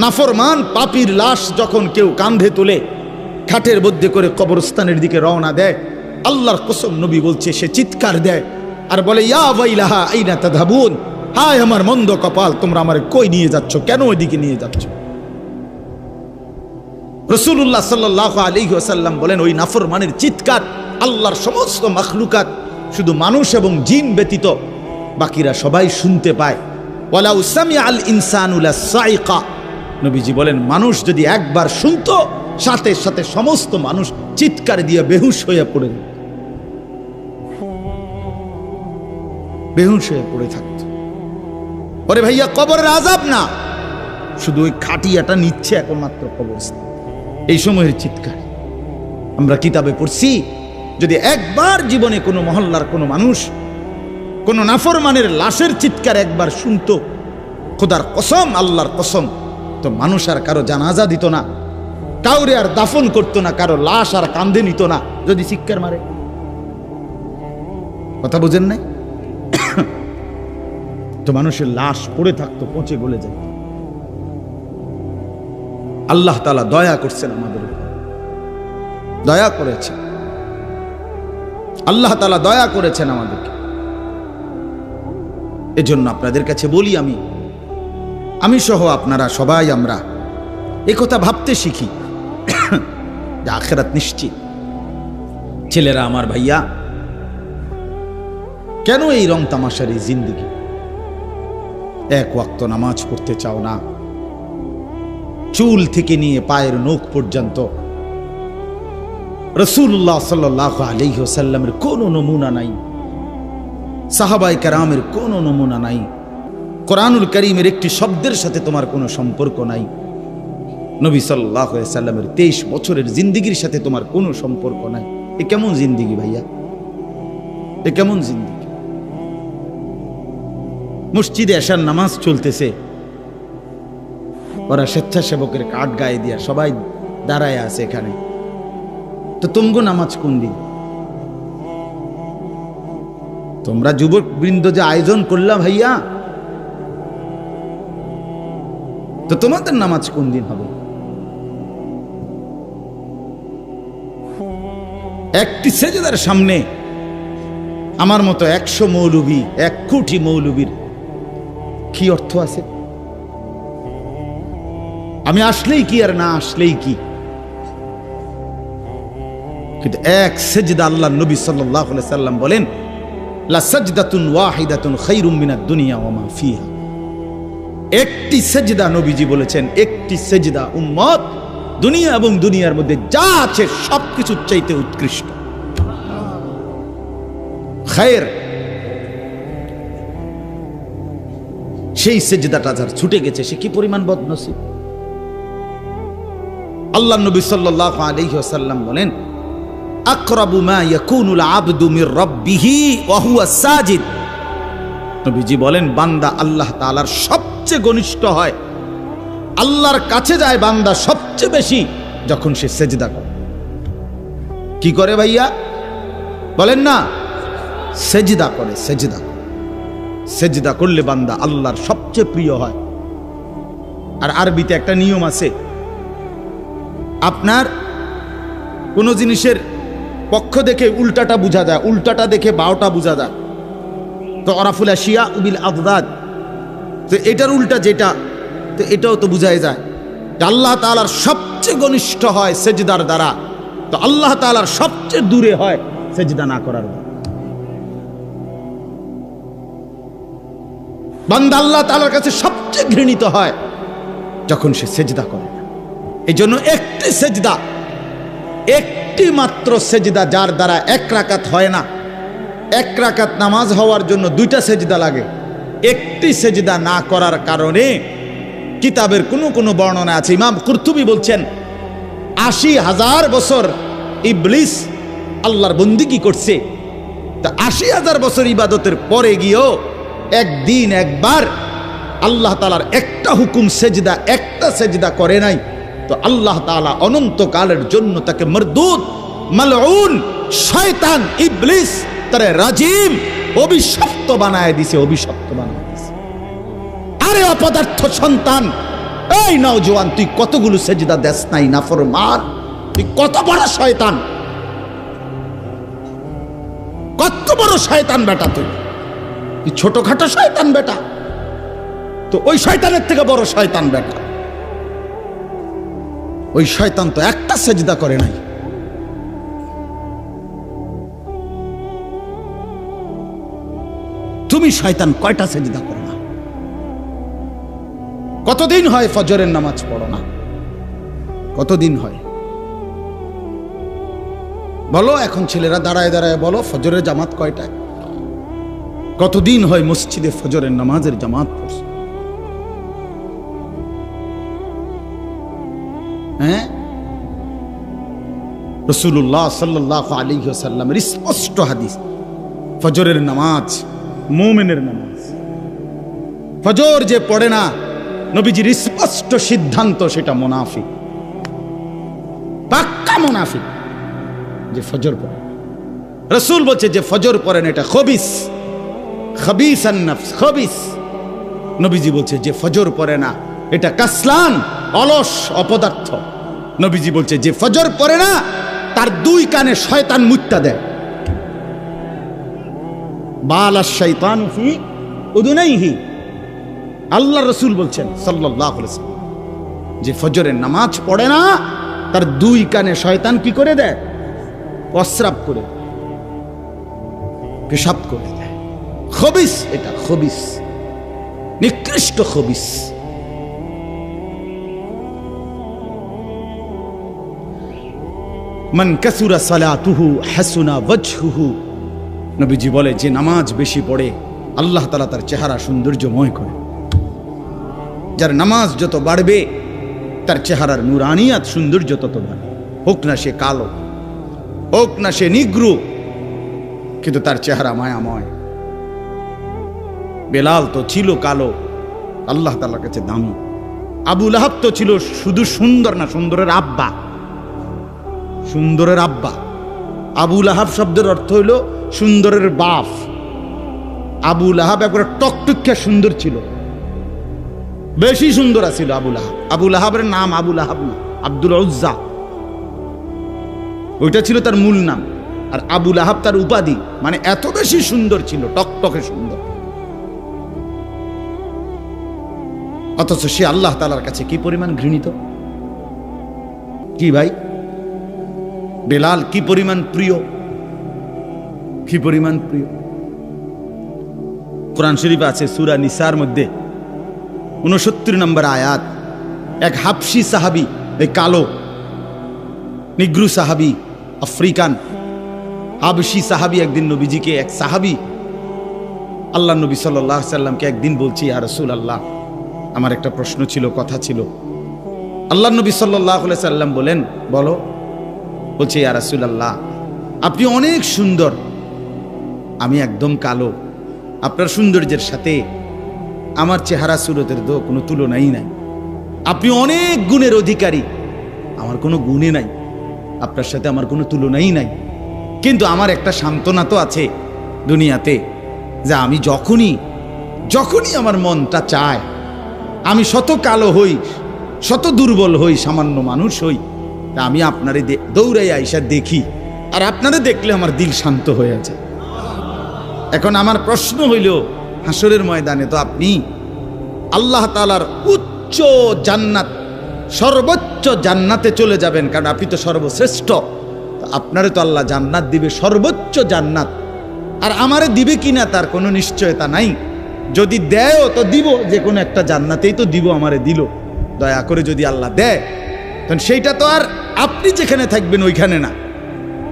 নাফরমান পাপীর লাশ যখন কেউ কাঁধে তুলে খাটের মধ্যে করে কবরস্থানের দিকে রওনা দেয়, আল্লাহর কসম নবী বলছে সে চিৎকার দেয় আর বলে, ইয়া ওয়াইলাহা আইনা তাযহাবুন, হায় আমার মন্দ কপাল, তোমরা আমারে কই নিয়ে যাচ্ছ, কেন ওইদিকে নিয়ে যাচ্ছ? রাসূলুল্লাহ সাল্লাল্লাহু আলাইহি ওয়াসাল্লাম বলেন, ওই নাফরমানের চিৎকার আল্লাহর সমস্ত মাখলুকাত, শুধু মানুষ এবং জিন ব্যতীত বাকিরা সবাই শুনতে পায়। ওয়ালাউ সামিআল ইনসানু লাসাইকা, নবীজি বলেন মানুষ যদি একবার শুনতো, সাথে সাথে সমস্ত মানুষ চিৎকার দিয়ে বেহুশ হয়ে পড়ে থাকত। ওরে ভাইয়া, কবরের আযাব না, শুধু ওই খাটিয়াটা নিচ্ছে একমাত্র কবরস্থান, এই সময়ের চিৎকার। আমরা কিতাবে পড়ছি, যদি একবার জীবনে কোনো মহল্লার কোনো মানুষ কোনো নাফরমানের লাশের চিৎকার একবার শুনতো, খোদার কসম, আল্লাহর কসম, তো মানুষ আর কারো জানাজা দিত না, কাউরে আর দাফন করতো না, কারো লাশ আর কাঁধে নিত না যদি চিৎকার মারে। কথা বুঝেন নাই? তো মানুষের লাশ পড়ে থাকতো, পচে গলে যেত। আল্লাহ তাআলা দয়া করছেন আমাদের উপর, দয়া করেছেন আল্লাহ তাআলা, দয়া করেছেন আমাদেরকে। এজন্য আপনাদের কাছে বলি, আমি সহ আপনারা সবাই আমরা এই কথা ভাবতে শিখি যে আখিরাত নিশ্চিত। ছেলেরা আমার, ভাইয়া, কেন এই রং তামাশার এই জিন্দেগি? এক ওয়াক্ত নামাজ পড়তে চাও না, চুল থেকে নিয়ে পায়ের নখ পর্যন্ত রাসূলুল্লাহ সাল্লাল্লাহু আলাইহি ওয়াসাল্লামের কোনো নমুনা নাই, সাহাবায়ে কেরামের কোনো নমুনা নাই, কোরআনুল কারীমের একটি শব্দের সাথে তোমার কোনো সম্পর্ক নাই, নবী সাল্লাল্লাহু আলাইহি ওয়াসাল্লামের 23 বছরের জিন্দেগির সাথে তোমার কোনো সম্পর্ক নাই। এ কেমন জিন্দেগি ভাইয়া? এ কেমন জিন্দেগি? মসজিদে এশার নামাজ চলতেছে, ওরা স্বেচ্ছাসেবকের কার্ড গায়ে দিয়া সবাই দাঁড়ায় আছে এখানে, তো তুমগো নামাজ কোন দিন? তোমরা যুবক বৃন্দ যে আয়োজন করলা ভাইয়া, তো তোমাদের নামাজ কোন দিন হবে? একটি সেজদার সামনে আমার মতো 100 মৌলবী, 1 কোটি মৌলবীর কি অর্থ আছে? আমি আসলেই কি আর না আসলেই কি? কিন্তু এক সেজদা, আল্লাহ নবী সাল্লাল্লাহু আলাইহি সাল্লাম বলেন, লা সাজদাতুন ওয়াহিদাতুন খায়রুম মিনাদ দুনিয়া ওয়া মা ফিহা। একটি সেজদা, নবীজি বলেছেন, একটি সেজদা উম্মত দুনিয়া এবং দুনিয়ার মধ্যে যা আছে সবকিছুর চাইতে উৎকৃষ্ট। খায়ের, সেই সেজদাটা যার ছুটে গেছে সে কি পরিমাণ বদনসিব। আল্লাহ নবী সাল্লাল্লাহু আলাইহি ওয়াসাল্লাম বলেন, আকরাবু মা ইয়াকুনুল আবদু মির রাব্বিহি ওয়া হুয়া সাজিদ। নবীজি বলেন, বান্দা আল্লাহ তাআলার সবচেয়ে ঘনিষ্ঠ হয়, আল্লাহর কাছে যায় বান্দা সবচেয়ে বেশি যখন সে সেজদা করে। কি করে ভাইয়া? বলেন না, সেজদা করে। সেজদা করলে বান্দা আল্লাহর সবচেয়ে প্রিয় হয়। আর আরবিতে একটা নিয়ম আছে, আপনার কোন জিনিসের পক্ষ দেখে উল্টাটা বোঝা যায়, উল্টাটা দেখে বাওটা বোঝা যায়। তো আরাফুল আশিয়া বিল আদদাদ, তো এটার উল্টা যেটা, তো এটাও তো বোঝাই যায় যে আল্লাহ তাআলার সবচেয়ে ঘনিষ্ঠ হয় সেজদার দ্বারা, তো আল্লাহ তাআলার সবচেয়ে দূরে হয় সেজদা না করার দ্বারা। বান্দা আল্লাহ তাআলার কাছে সবচেয়ে ঘৃণিত হয় যখন সে সেজদা করে না। এই জন্য একটি সেজদা, একটি মাত্র সেজদা যার দ্বারা 1 রাকাত হয় না, 1 রাকাত নামাজ হওয়ার জন্য 2টা সেজদা লাগে। একটি সেজদা না করার কারণে কিতাবের কোন বর্ণনা আছে, ইমাম কুরতুবী বলছেন 80,000 বছর ইবলিস আল্লাহর বন্দেগী করছে, তা 80,000 বছর ইবাদতের পরে গিয়েও একদিন একবার আল্লাহ তাআলার একটা হুকুম সেজদা, একটা সেজদা করে নাই। তো আল্লাহ তাআলা অনন্তকালের জন্য তাকে মরদুদ, মালউন, শয়তান, ইবলিস, তারে রাজিম, অভিশপ্ত বানায় দিছে, অভিশপ্ত বানায় দিছে। আরে অপদার্থ সন্তান, এই নওজোয়ান, তুই কতগুলো সেজদা দেস নাই নাফরমান, তুই কত বড় শয়তান, কত বড় শয়তান বেটা, তুই ছোটখাটো শয়তান বেটা, তো ওই শয়তানের থেকে বড় শয়তান বেটা। ওই শয়তান তো একটা সেজদা করে নাই। তুমি শয়তান কয়টা সেজদা করো না? কতদিন হয় ফজরের নামাজ পড়ো না? কতদিন হয় বলো? এখন ছেলেরা দাঁড়ায় দাঁড়ায় বলো ফজরের জামাত কয়টায়? কতদিন হয় মসজিদে ফজরের নামাজের জামাত পড়ছে? হ্যাঁ, রাসূলুল্লাহ সাল্লাল্লাহু আলাইহি ওয়াসাল্লামের স্পষ্ট হাদিস, ফজরের নামাজ মুমিনের নামাজ। ফজর যে পড়ে না, নবীজির স্পষ্ট সিদ্ধান্ত সেটা মুনাফিক, পাক্কা মুনাফিক যে ফজর পড়ে। রাসূল বলছে যে ফজর পড়েন এটা খবিস, খবিসান নফস, খবিস। নবীজি বলছে যে ফজর পড়ে না এটা কাসলান, অলস, অপদার্থ। নবীজি বলছে যে ফজর পড়ে না তার দুই কানে শয়তান মুত্তা দেয়। বালাশ শাইতানু ফি উদুনাইহি, আল্লাহ রাসূল বলছেন সাল্লাল্লাহু আলাইহি ওয়াসাল্লাম, যে ফজরের নামাজ পড়ে না তার দুই কানে শয়তান কি করে দেয়? প্রস্রাব করে, পেশাব করে দেয়। খবিস, এটা খবিস, নিকৃষ্ট খবিস। মান কাসুরা সালাতুহু হাসুনা ওয়াজহুহু, নবীজি বলে যে নামাজ বেশি পড়ে আল্লাহ তাআলা তার চেহারা সৌন্দর্যময় করে। যার নামাজ যত বাড়বে তার চেহারার নুরানিয়াত, সৌন্দর্য তত বাড়বে। হোক না সে কালো, হোক না সে নিগ্রু, কিন্তু তার চেহারা মায়াময়। বেলাল তো ছিল কালো, আল্লাহ তাআলার কাছে দামি। আবু লাহাব তো ছিল শুধু সুন্দর না, সুন্দরের আব্বা, সুন্দরের আব্বা। আবু লাহাব শব্দের অর্থ হইল সুন্দরের বাপ। আবু লাহাব একবার টকটকে সুন্দর ছিল, বেশি সুন্দর ছিল আবু লাহাব। আবু লাহাবের নাম আবু লাহাব না, আব্দুল উজ্জা, ওইটা ছিল তার মূল নাম। আর আবু লাহাব তার উপাধি, মানে এত বেশি সুন্দর ছিল, টকটকে সুন্দর। অথচ সে আল্লাহ তাআলার কাছে কি পরিমাণ ঘৃণিত! কি ভাই, বেলাল কি পরিমাণ প্রিয়, কি পরিমাণ প্রিয়! কোরআন শরীফে আছে সূরা নিসার মধ্যে 69 নম্বর আয়াত, এক হাবশী সাহাবী, এই কালো নিগ্রু সাহাবী, আফ্রিকান হাবশী সাহাবী, একদিন নবীজিকে, এক সাহাবী আল্লাহ নবী সাল্লাল্লাহু আলাইহি সাল্লামকে একদিন বলছি, ইয়া রাসূলুল্লাহ, আমার একটা প্রশ্ন ছিল, কথা ছিল। আল্লাহ নবী সাল্লাল্লাহু আলাইহি সাল্লাম বলেন, বলো। বলছে, ইয়া রাসূলুল্লাহ, আপনি অনেক সুন্দর, আমি একদম কালো, আপনার সৌন্দর্যের সাথে আমার চেহারা সুরতের তো কোনো তুলনাই নাই। আপনি অনেক গুণের অধিকারী, আমার কোনো গুণে নাই, আপনার সাথে আমার কোনো তুলনাই নাই। কিন্তু আমার একটা সান্ত্বনা তো আছে দুনিয়াতে, যে আমি যখনই আমার মনটা চায়, আমি শত কালো হই, শত দুর্বল হই, সামান্য মানুষ হই, তা আমি আপনারে দৌড়াই আইসা দেখি, আর আপনারে দেখলে আমার দিল শান্ত হয়ে যায়। এখন আমার প্রশ্ন হইল, হাসরের ময়দানে তো আপনি আল্লাহ তাআলার উচ্চ জান্নাত, সর্বোচ্চ জান্নাতে চলে যাবেন, কারণ আপনি তো সর্বশ্রেষ্ঠ। আপনারে তো আল্লাহ জান্নাত দিবে, সর্বোচ্চ জান্নাত। আর আমারে দিবে কিনা তার কোনো নিশ্চয়তা নাই। যদি দেয়ও তো দিব, যে কোনো একটা জান্নাতেই তো দিব, আমারে দিল। দয়া করে যদি আল্লাহ দেয়, তখন সেইটা তো আর আপনি যেখানে থাকবেন ওইখানে না।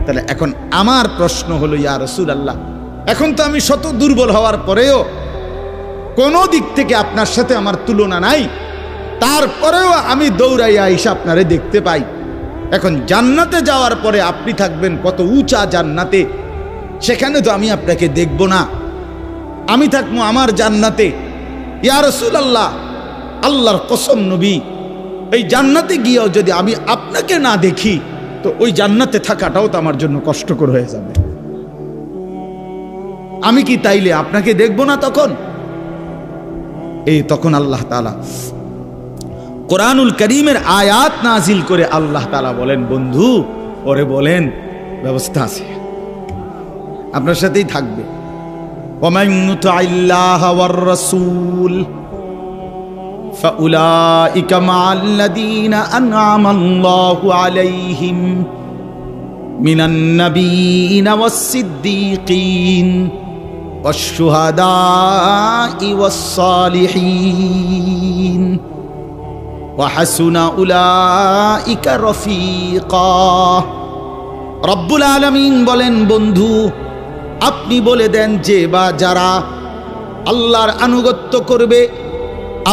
তাহলে এখন আমার প্রশ্ন হলো, ইয়া রাসূলুল্লাহ, এখন তো আমি শত দুর্বল হওয়ার পরেও কোনো দিক থেকে আপনার সাথে আমার তুলনা নাই, তারপরেও আমি দৌড়াইয়া আইসা আপনারে দেখতে পাই। এখন জান্নাতে যাওয়ার পরে আপনি থাকবেন কত উঁচা জান্নাতে, সেখানে তো আমি আপনাকে দেখব না, আমি থাকবো আমার জান্নাতে। ইয়া রাসূলুল্লাহ, আল্লাহর কসম নবী, এই জান্নাতে গিয়েও যদি আমি আপনাকে না দেখি, তো ওই জান্নাতে থাকাটাও তো আমার জন্য কষ্টকর হয়ে যাবে। আমি কি তাইলে আপনাকে দেখব না তখন? তখন আল্লাহ তাআলা কোরআনুল করিমের আয়াত নাজিল করে আল্লাহ তাআলা বলেন, বন্ধু ওরে বলেন ব্যবস্থা আছে, আপনার সাথেই থাকবে। ওয়ামান ইউতি'আল্লাহা ওয়ার রাসূল ফাউলাইকা মা'আল্লাযীনা আন'আমা আল্লাহু আলাইহিম মিনান নাবিয়্যিনা ওয়াস-সিদ্দীকিন ওয়াশ-শুহাদা'i ওয়াস-সালিহিন ওয়া হাসুনা উলাইকা রফিকা। রব্বুল আলামিন বলেন, বন্ধু আপনি বলে দেন যে বা যারা আল্লাহর আনুগত্য করবে,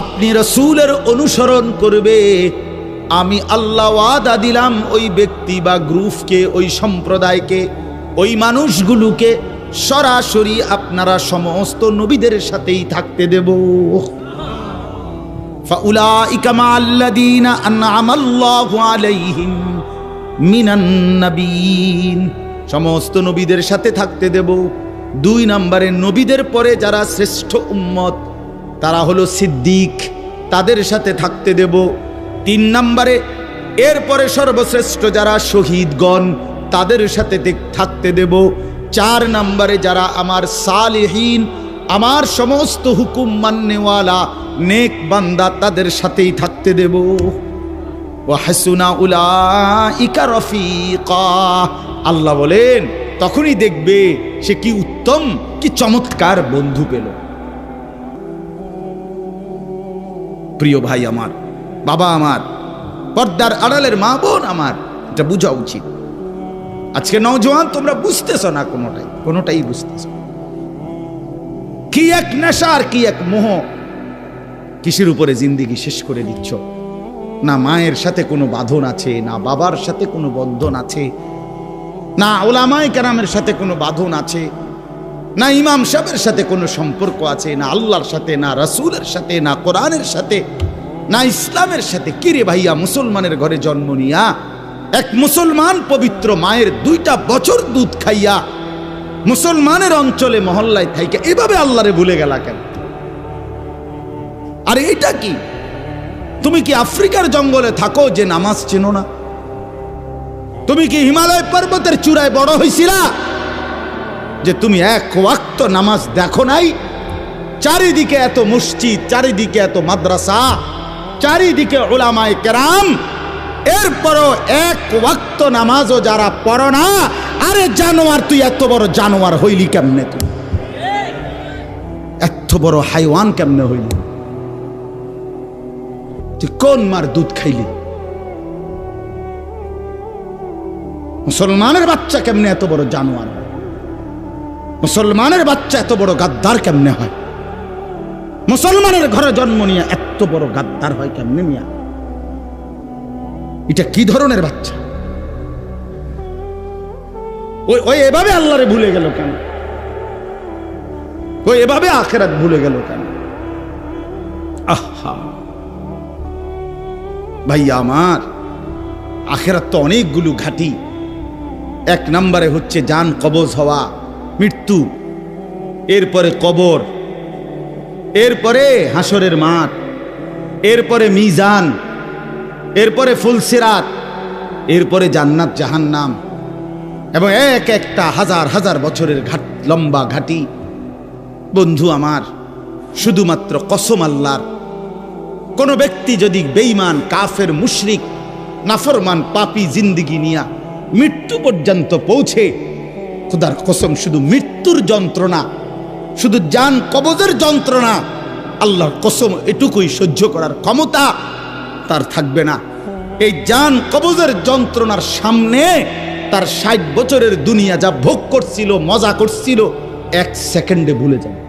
আপনি রাসূলের অনুসরণ করবে, আমি আল্লাহ ওয়াদা দিলাম ওই ব্যক্তি বা গ্রুপকে, ওই সম্প্রদায়কে, ওই মানুষগুলোকে সরাসরি আপনারা সমস্ত নবীদের সাথেই থাকতে দেব। ফাউলাইকা মা'আল্লাযীনা আন'আমা আল্লাহু আলাইহিম মিনান নাবিয়্যিন, সমস্ত নবীদের সাথে থাকতে দেব। 2 নম্বরে নবীদের পরে যারা শ্রেষ্ঠ উম্মত তারা হলো সিদ্দিক, তাদের সাথে থাকতে দেব। 3 নম্বরে এরপরে সর্বশ্রেষ্ঠ যারা শহীদগণ তাদের সাথে থাকতে দেব। 4 নম্বরে যারা আমার সালেহীন, আমার সমস্ত হুকুম মাননেওয়ালা নেক বান্দা তাদের সাথেই থাকতে দেব। ওয়া হাসুনা উলাইকা রফিকা, আল্লাহ বলেন তখনই দেখবে সে কি উত্তম, কি চমৎকার বন্ধু পেল। প্রিয় ভাই আমার, বাবা আমার, পর্দার আড়ালের মা বোন আমার, এটা বোঝা উচিত। আজকে নওজোয়ান তোমরা বুঝতেছ না, কোনোটাই বুঝতেছ। কি এক নেশা আর কি এক মোহ, কিসের উপরে জিন্দেগি শেষ করে দিচ্ছ। না মায়ের সাথে কোনো বাঁধন আছে, না বাবার সাথে কোনো বন্ধন আছে, না উলামায়ে কেরামের সাথে কোনো বাঁধন আছে, না ইমাম সাহেবের সাথে কোনো সম্পর্ক আছে, না আল্লাহর সাথে, না রাসূলের সাথে, না কোরআনের সাথে, না ইসলামের সাথে। কিরে ভাইয়া, মুসলমানের ঘরে জন্ম নিয়া এক মুসলমান পবিত্র মায়ের 2টা বছর দুধ খাইয়া মুসলমানের অঞ্চলে মহল্লায় থাইকা এভাবে আল্লাহরে ভুলে গেলা কেন? আর এটা কি, তুমি কি আফ্রিকার জঙ্গলে থাকো যে নামাজ চেনো না? তুমি কি হিমালয় পর্বতের চূড়ায় বড় হইছিলা যে তুমি এক ওয়াক্ত নামাজ দেখো নাই? চারিদিকে এত মসজিদ, চারিদিকে এত মাদ্রাসা, চারিদিকে উলামায়ে কেরাম, এরপরও এক ওয়াক্ত নামাজও যারা পড়ো না। আরে জানোয়ার, তুই এত বড় জানোয়ার হইলি কেমনে? তুই এত বড় হাইওয়ান কেমনে হইলি? তুই কোন মার দুধ খাইলি? মুসলমানের বাচ্চা কেমনে এত বড় জানোয়ার হয়? মুসলমানের বাচ্চা এত বড় গাদ্দার কেমনে হয়? মুসলমানের ঘরে জন্ম নিয়ে এত বড় গাদ্দার হয় কেমনে মিয়া? এটা কি ধরনের বাচ্চা? ওই এভাবে আল্লাহরে ভুলে গেল কেন? ওই এভাবে আখিরাত ভুলে গেল কেন? আহা ভাইয়া আমার, আখিরাত তো অনেকগুলো ঘাটি। 1 নম্বরে হচ্ছে জান কবজ হওয়া, মৃত্যু, এরপরে কবর, এরপরে হাসরের মাঠ, এরপরে মিজান, এরপরে ফুলসিরাত, এরপরে জান্নাত জাহান্নাম, এবং এক একটা হাজার হাজার বছরের লম্বা ঘাটি। বন্ধু আমার, শুধুমাত্র কসম আল্লাহর, কোন ব্যক্তি যদি বেঈমান, কাফের, মুশরিক, নাফরমান, পাপী জিন্দেগি নিয়া মৃত্যু পর্যন্ত পৌঁছে, খোদার কসম শুধু মৃত্যুর যন্ত্রণা, শুধু জান কবজের যন্ত্রণা, আল্লাহর কসম এটুকুই সহ্য করার ক্ষমতা তার থাকবে না। এই জান কবজের যন্ত্রণার সামনে তার 60 বছরের দুনিয়া যা ভোগ করছিল, মজা করছিল, 1 সেকেন্ডে ভুলে যাবে।